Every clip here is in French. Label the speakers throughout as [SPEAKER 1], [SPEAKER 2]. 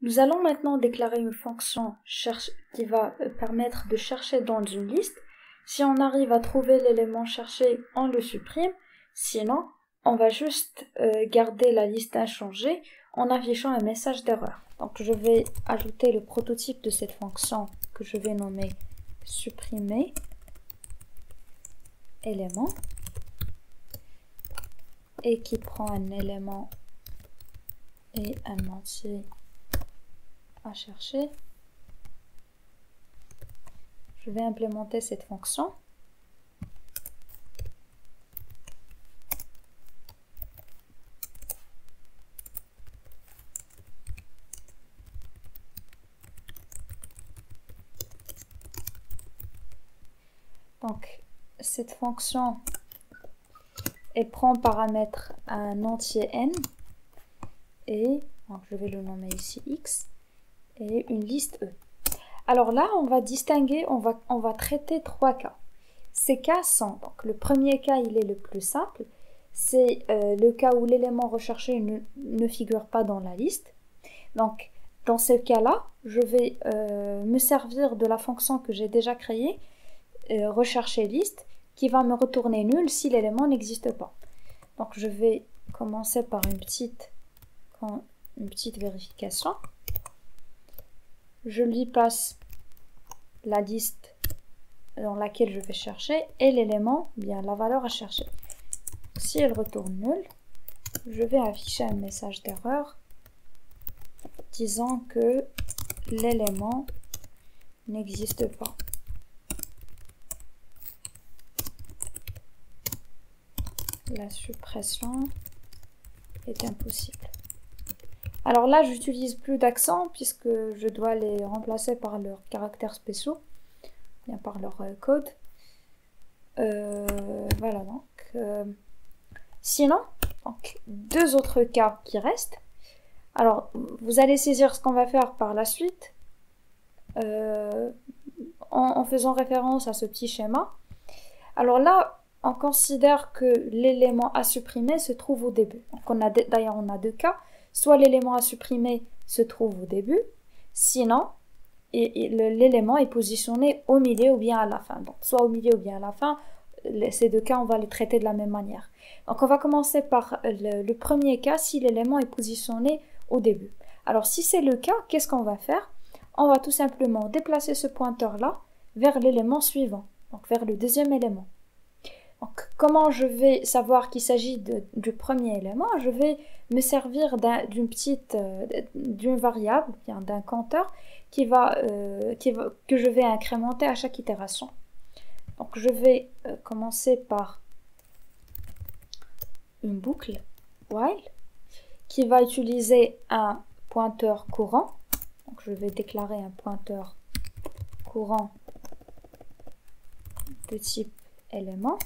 [SPEAKER 1] Nous allons maintenant déclarer une fonction qui va permettre de chercher dans une liste. Si on arrive à trouver l'élément cherché, on le supprime. Sinon, on va juste garder la liste inchangée en affichant un message d'erreur. Donc je vais ajouter le prototype de cette fonction que je vais nommer supprimer élément et qui prend un élément et un entier à chercher. Je vais implémenter cette fonction. Donc, cette fonction, elle prend paramètre un entier n et donc je vais le nommer ici x et une liste e. Alors là, on va distinguer, on va traiter trois cas. Ces cas sont, donc le premier cas, il est le plus simple, c'est le cas où l'élément recherché ne figure pas dans la liste. Donc, dans ce cas-là, je vais me servir de la fonction que j'ai déjà créée, rechercher liste, qui va me retourner nul si l'élément n'existe pas. Donc, je vais commencer par une petite vérification. Je lui passe la liste dans laquelle je vais chercher et l'élément, bien la valeur à chercher. Si elle retourne nul, je vais afficher un message d'erreur disant que l'élément n'existe pas. La suppression est impossible. Alors là, j'utilise plus d'accent puisque je dois les remplacer par leurs caractères spéciaux, bien par leur code. Voilà donc. Sinon, donc, deux autres cas qui restent. Alors, vous allez saisir ce qu'on va faire par la suite en faisant référence à ce petit schéma. Alors là, on considère que l'élément à supprimer se trouve au début. Donc d'ailleurs, on a deux cas. Soit l'élément à supprimer se trouve au début, sinon l'élément est positionné au milieu ou bien à la fin. Donc soit au milieu ou bien à la fin, ces deux cas, on va les traiter de la même manière. Donc on va commencer par le premier cas, si l'élément est positionné au début. Alors si c'est le cas, qu'est-ce qu'on va faire? On va tout simplement déplacer ce pointeur-là vers l'élément suivant, donc vers le deuxième élément. Donc, comment je vais savoir qu'il s'agit du premier élément? Je vais me servir d'une variable, d'un compteur que je vais incrémenter à chaque itération. Donc je vais commencer par une boucle while qui va utiliser un pointeur courant. Donc je vais déclarer un pointeur courant de type élément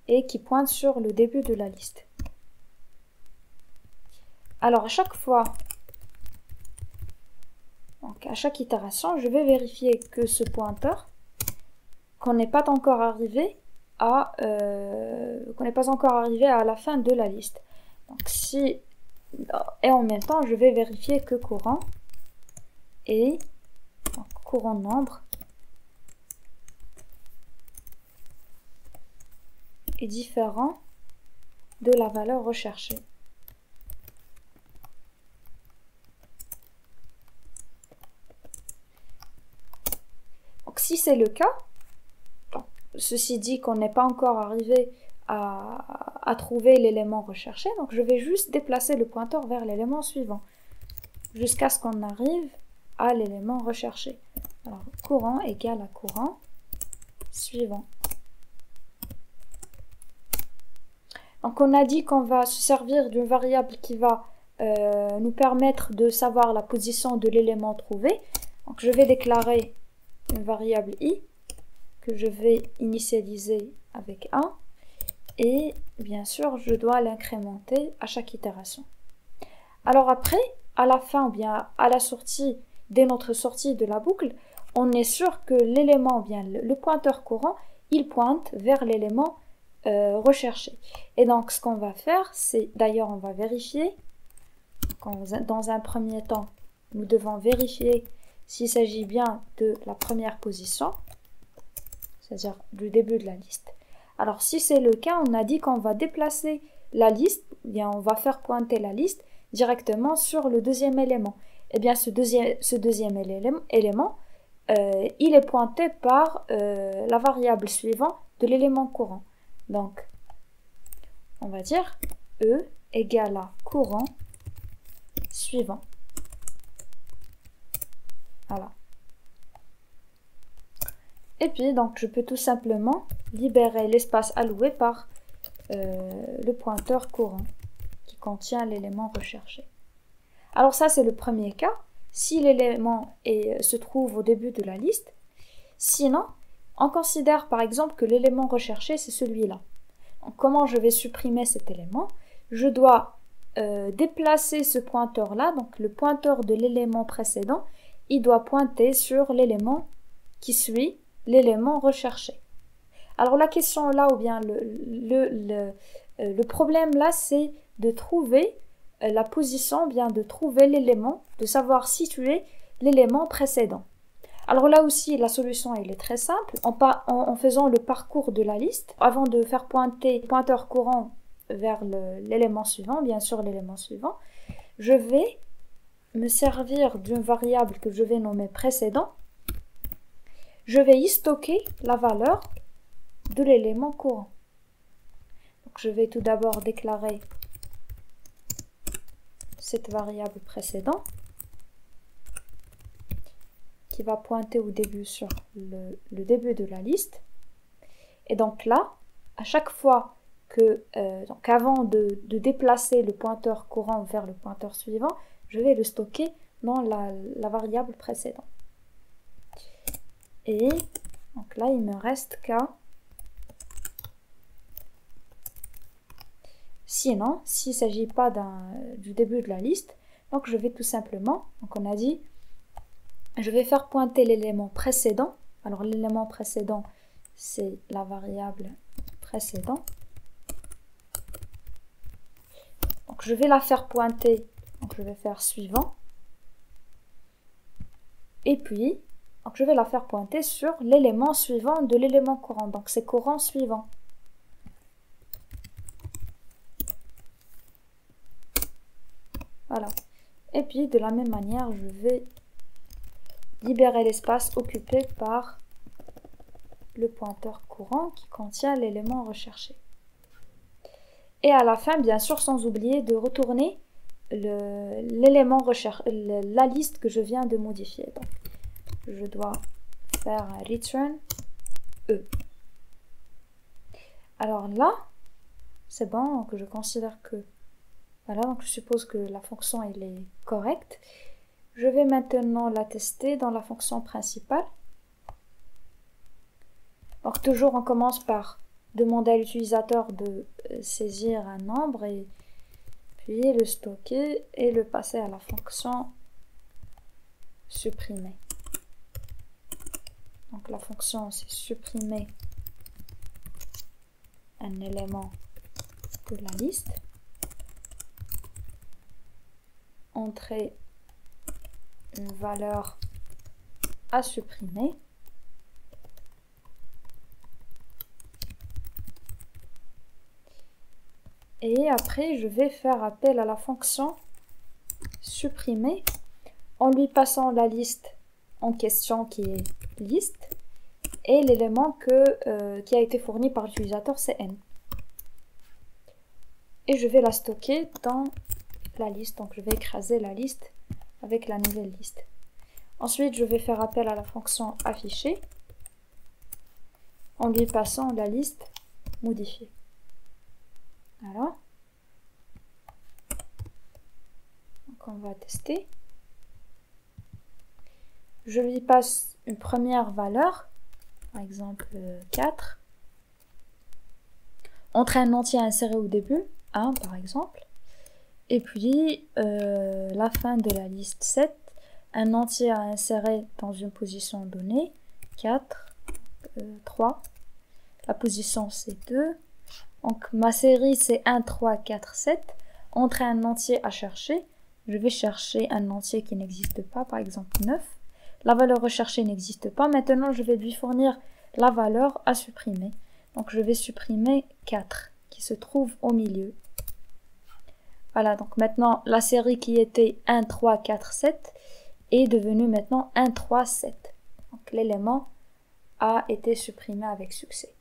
[SPEAKER 1] et qui pointe sur le début de la liste. Alors à chaque fois, donc à chaque itération, je vais vérifier que ce pointeur, qu'on n'est pas encore arrivé à la fin de la liste. Donc et en même temps, je vais vérifier que courant et courant nombre est différent de la valeur recherchée. Donc si c'est le cas, ceci dit qu'on n'est pas encore arrivé à trouver l'élément recherché, donc je vais juste déplacer le pointeur vers l'élément suivant jusqu'à ce qu'on arrive à l'élément recherché. Alors courant égale à courant suivant. Donc on a dit qu'on va se servir d'une variable qui va nous permettre de savoir la position de l'élément trouvé. Donc je vais déclarer une variable i que je vais initialiser avec 1 et bien sûr je dois l'incrémenter à chaque itération. Alors après, à la fin ou bien à la sortie, dès notre sortie de la boucle, on est sûr que l'élément, bien le pointeur courant, il pointe vers l'élément recherché. Et donc ce qu'on va faire, c'est d'ailleurs on va vérifier Dans un premier temps, nous devons vérifier s'il s'agit bien de la première position, c'est-à-dire du début de la liste. Alors si c'est le cas, on a dit qu'on va déplacer la liste, bien on va faire pointer la liste directement sur le deuxième élément. Et bien ce deuxième élément, il est pointé par la variable suivante de l'élément courant. Donc on va dire E égale à courant suivant. Voilà. Et puis, donc, je peux tout simplement libérer l'espace alloué par le pointeur courant qui contient l'élément recherché. Alors ça, c'est le premier cas, si l'élément se trouve au début de la liste. Sinon, on considère par exemple que l'élément recherché, c'est celui-là. Donc, comment je vais supprimer cet élément? Je dois déplacer ce pointeur-là, donc le pointeur de l'élément précédent, il doit pointer sur l'élément qui suit l'élément recherché. Alors la question là, ou bien le problème là, c'est de trouver la position, bien de trouver l'élément, de savoir situer l'élément précédent. Alors là aussi, la solution elle est très simple. En faisant le parcours de la liste, avant de faire pointer le pointeur courant vers l'élément suivant, bien sûr l'élément suivant, je vais me servir d'une variable que je vais nommer précédent. Je vais y stocker la valeur de l'élément courant. Donc je vais tout d'abord déclarer cette variable précédent qui va pointer au début sur le début de la liste. Et donc là, à chaque fois que, donc avant de déplacer le pointeur courant vers le pointeur suivant, je vais le stocker dans la variable précédente. Et donc là, il me reste qu'à... Sinon, s'il ne s'agit pas du début de la liste, donc je vais tout simplement, donc on a dit, je vais faire pointer l'élément précédent. Alors l'élément précédent, c'est la variable précédent. Donc je vais la faire pointer, donc je vais faire suivant. Et puis, donc je vais la faire pointer sur l'élément suivant de l'élément courant. Donc c'est courant suivant. Voilà. Et puis de la même manière, je vais libérer l'espace occupé par le pointeur courant qui contient l'élément recherché. Et à la fin, bien sûr, sans oublier de retourner l'élément recherché, la liste que je viens de modifier. Donc, je dois faire un return E. Alors là, c'est bon, donc je considère que voilà, donc je suppose que la fonction elle est correcte. Je vais maintenant la tester dans la fonction principale. Donc toujours on commence par demander à l'utilisateur de saisir un nombre et puis le stocker et le passer à la fonction supprimer. Donc la fonction c'est supprimer un élément de la liste. Entrer une valeur à supprimer. Et après, je vais faire appel à la fonction supprimer en lui passant la liste en question qui est liste et l'élément qui a été fourni par l'utilisateur c'est n. Et je vais la stocker dans la liste. Donc, je vais écraser la liste avec la nouvelle liste. Ensuite, je vais faire appel à la fonction afficher en lui passant la liste modifiée. Voilà. Donc, on va tester. Je lui passe une première valeur, par exemple 4, entre un entier inséré au début, 1 par exemple. Et puis, la fin de la liste 7, un entier à insérer dans une position donnée, 4, 3. La position, c'est 2. Donc, ma série, c'est 1, 3, 4, 7. Entre un entier à chercher, je vais chercher un entier qui n'existe pas, par exemple 9. La valeur recherchée n'existe pas. Maintenant, je vais lui fournir la valeur à supprimer. Donc, je vais supprimer 4 qui se trouve au milieu. Voilà, donc maintenant, la série qui était 1, 3, 4, 7 est devenue maintenant 1, 3, 7. Donc, l'élément a été supprimé avec succès.